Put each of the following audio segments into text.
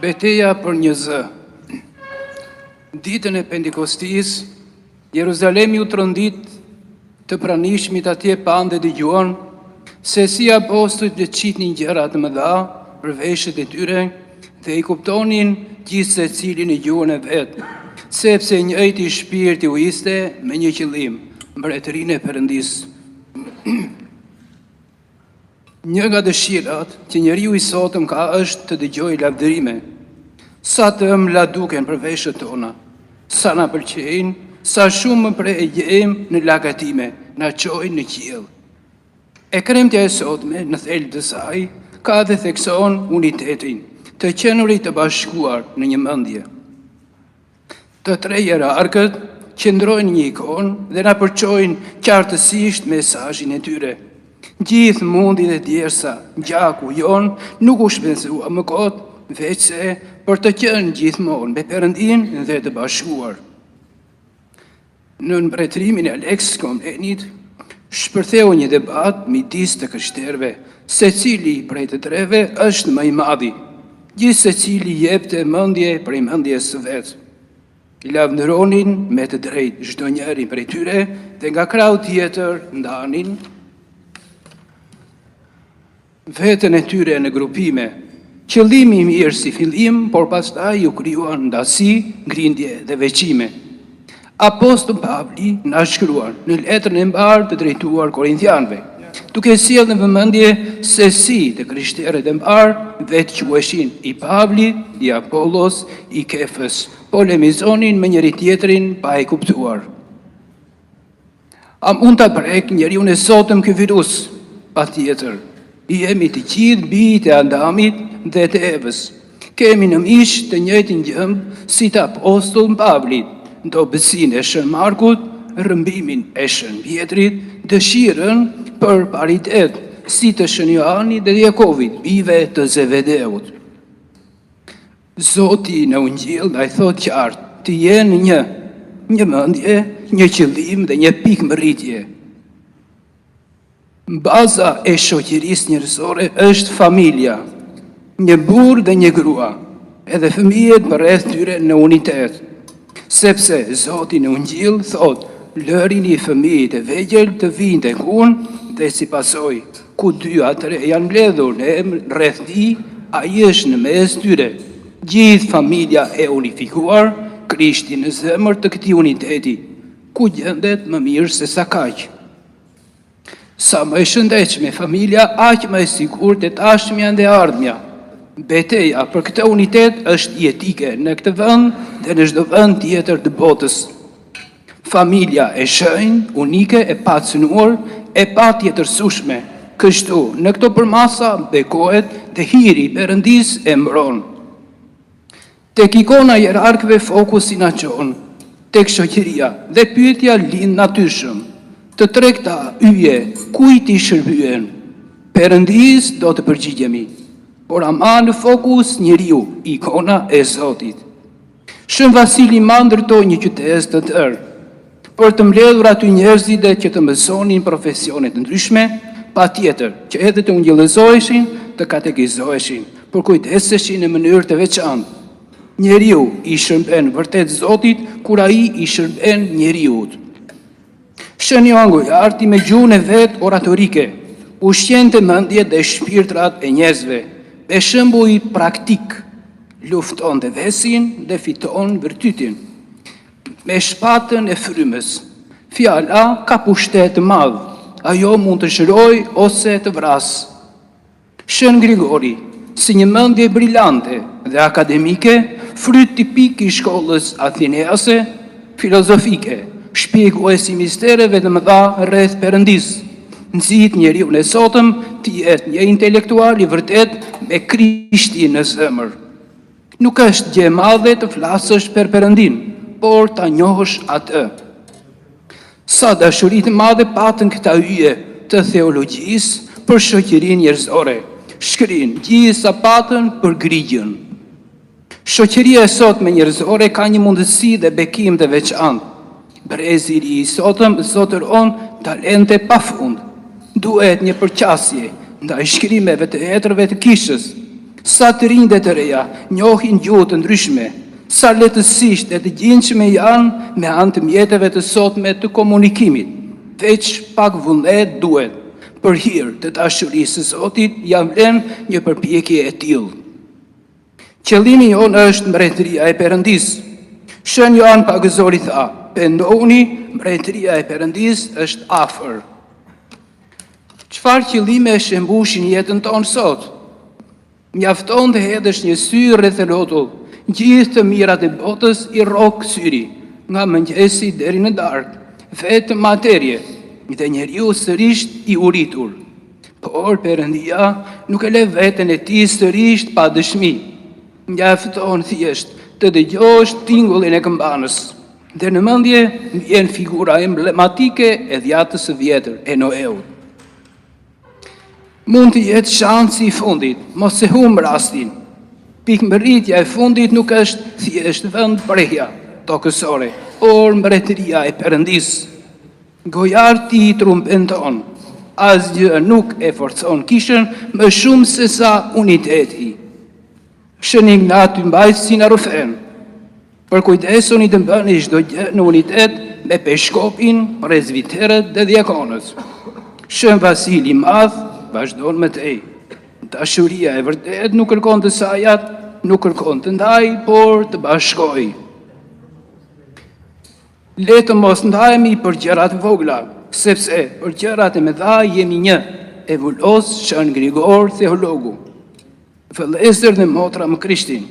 Beteja për një zë. Ditën e Pentekostis, Jeruzalemi u trondit të pranishmit atje pande dëgjuan se si apostujt le qitnin gjëra të mëdha për veshët e tyre dhe i kuptonin gjithë se cilin e gjuhën e vetë, sepse njëjti shpirti u ishte me një qëllim, mbretërinë e Perëndisë. Një nga dëshirat që njeriu i sotëm ka është të dëgjojë lavdërime. Sa të mladuken për veshët tona, sa na pëlqejnë, sa shumë më gjejmë në lagatime, na çojnë në qiell. E kremtja e sotme në thelb të saj ka dhe thekson unitetin, të qenurit të bashkuar në një mendje. Të tre hierarkët qëndrojnë një ikon dhe na përçojnë qartësisht mesazhin e tyre. Gjithë mundi dhe djersa, gjaku jon nuk u shpenzua më kot, veç se për të qenë gjithmonë me Perëndinë dhe të bashkuar. Në mbretërimin e Alex Komnenit, shpërtheu një debat midis të krishterëve, se cili prej të treve është më i madhi, gjithë se cili jepte mendje prej mendjes së vet. I lavdëronin me të drejtë çdo njeri prej tyre dhe nga krau tjetër ndanin veten e tyre në grupime. Qëllimi i mirë si fillim, por pastaj u krijuan ndasi, grindje dhe veçime. Apostulli Pavli na shkruan në letrën e mbarë të drejtuar Korinthianëve, duke sjellë në vëmendje se si të krishterët e mbarë vetë quheshin i Pavli, i Apollos, i Kefës, polemizonin me njëri tjetrin pa e kuptuar. A mund ta prek njeriu e sotëm ky virus? Patjetër. I jemi të gjithë bijtë e Adamit dhe të Evës. Kemi në mish të njëjtin gjëmbë si të apostull Pavlit, dobësinë e Shën Markut, rrëmbimin e Shën Pjetrit, dëshirën për paritet si të Shën Johani dhe Jakovit, bijve të Zebedeut. Zoti në Ungjil na i thot qartë, të jenë një mendje, një qëllim dhe një pikë mbërritje. Baza e shoqërisë njerëzore është familja, një burr dhe një grua, edhe fëmijët përreth tyre në unitet. Sepse Zoti në Ungjil thot, lërini fëmijët e vegjël të vinë tek unë dhe si pasojë, ku dy a tre janë mbledhur në emër rreth tij, ai është në mes tyre. Gjithë familja e unifikuar, Krishti në zemër të këtij uniteti, ku gjendet më mirë se sa kaq. Sa më e shëndetshme familja, aq më e sigurt e tashmja dhe ardhmja. Beteja për këtë unitet është jetike në këtë vend dhe në çdo vend tjetër të botës. Familja e shenjtë, unike, e pacënuar, e patjetërsueshme. Kështu, në këto përmasa bekohet dhe hiri i Perëndisë e mbron. Tek ikona hierarkëve fokusi na çon, tek shoqëria dhe pyetja lind natyrshëm. Të tregta yje, kujt i shërbyen? Perëndisë do të përgjigjemi, por ama në fokus njeriu, ikona e Zotit. Shën Vasili ma ndërtoi një qytet të tërë, për të mbledhur aty njerëzit që të mësonin profesione të ndryshme, patjetër që edhe të ungjillëzoheshin, të katekizoheshin, por kujdeseshin në mënyrë të veçantë. Njeriu i shërben vërtet Zotit kur ai i shërben njeriut. Shën Joan Gojarti me gjuhën e vet oratorike, ushqente mendjet dhe shpirtrat e njerëzve, me shembuj praktik, lufton dhe vesin dhe fiton virtytin. Me shpatën e frymës, fjala ka pushtet të madh, ajo mund të shëroj ose të vras. Shën Grigori, si një mendje brillante dhe akademike, fryt tipik i shkollës athinease, filozofike, shpjeguesi mistereve të mëdha rreth Perëndisë. Nxit njeriu e sotëm të jetë një intelektual i vërtet me Krishtin në zemër. Nuk është gjë e madhe të flasësh për Perëndin, por ta njohësh atë. Sa dashuri të madhe patën këta hyje të theologjisë për shoqërinë njerëzore. Shkrin gjithsa patën për grigjën. Shoqëria e sotme njerëzore ka një mundësi dhe bekim të veçantë. Brezi i sotëm zotëron talente pafund. Duhet një përqasje ndaj shkrimeve të hetërve të kishës, Sa të rinj dhe të reja njohin gjuhë të ndryshme, sa lehtësisht e të gjinjshme janë me anë të mjeteve të sotme të komunikimit. Veç pak vullnet duhet. Për hir të dashurisë së Zotit jam vlen një përpjekje e tillë. Qëllimi jonë është mbretëria e Perëndis. Shën Joan Pagëzori tha, pendohuni, mbretëria e Perëndis është afër. Çfarë qëllime shembushin jetën tonë sot? Mjafton të hedhësh një sy rreth e rrotull, gjithë të mirat e botës i rrok syri, nga mëngjesi deri në darkë, vetëm materje, dhe njeriu sërish i uritur. Por Perëndia nuk e le veten e tij sërish pa dëshmi. Mjafton thjesht të dëgjosh tingullin e këmbanës. Dhe në mendje vjen figura emblematike e djatës së vjetër e Noeut. Mund të jetë shansi i fundit, mos e humb rastin. Pikëmbërritja e fundit nuk është thjesht vend preja tokësore, por mbretëria e Perëndis. Gojarti i trumpeton, asgjë nuk e forcon kishën më shumë se sa uniteti. Shën Ignat mbajt si në rufen. Për kujdesuni të bëni çdo gjë në unitet me peshkopin, prezbiterët dhe diakonët. Shën Vasili Madh vazhdon më tej. Dashuria e vërtet nuk kërkon të sajat, nuk kërkon të ndaj, por të bashkoj. Le të mos ndajemi për gjërat vogla, sepse për gjërat e mëdha jemi një, e vullos Shën Grigor Theologu. Vëllezër dhe motra më Krishtin,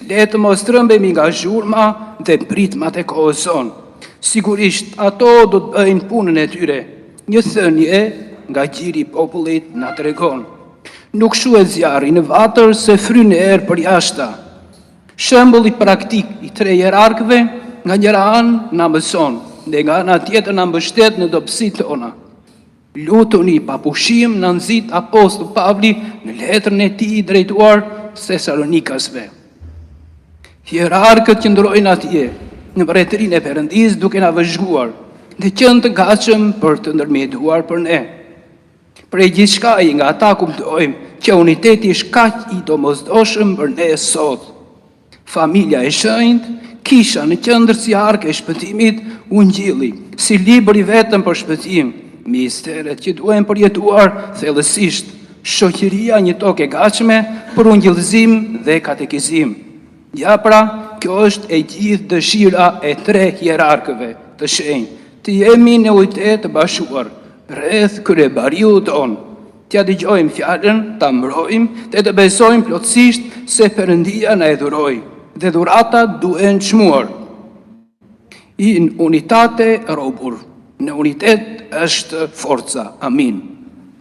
le të mos trembemi nga zhurma dhe pritmat e kohës sonë. Sigurisht ato do të bëjnë punën e tyre. Një thënie nga gjiri i popullit na tregon. Nuk shuhet zjarri në vatër se fryn erë për jashta. Shembulli praktik i 3 hierarkëve nga njëra anë na mëson dhe nga ana tjetër na mbështet në dobësitë tona. Lutuni pa pushim në nxit apostull Pavli në letrën e tij drejtuar Thesalonikasve. Hierarkët qëndrojnë atje në mbretërinë e Perëndis duke na vëzhguar dhe qenë të gatshëm për të ndërmjetuar për ne. Prej gjithçkaje nga ata kuptojmë që uniteti është kaq i domosdoshëm për ne sot. Familja e shenjtë, kisha në qendër si ark e shpëtimit, ungjilli, si libër i vetëm për shpëtim, misteret që duhen përjetuar thellësisht, shoqëria një tokë e gatshme për ungjillëzim dhe katekizim. Ja pra, kjo është e gjithë dëshira e 3 hierarkëve të shenjtë, të jemi në unitet të bashkuar rreth kryebariut tonë. T'ja dëgjojmë fjalën, ta mbrojmë dhe të besojmë plotësisht se Perëndia na e dhuroi dhe dhuratat duhen çmuar. In unitate robur. Në unitet është forca. Amin.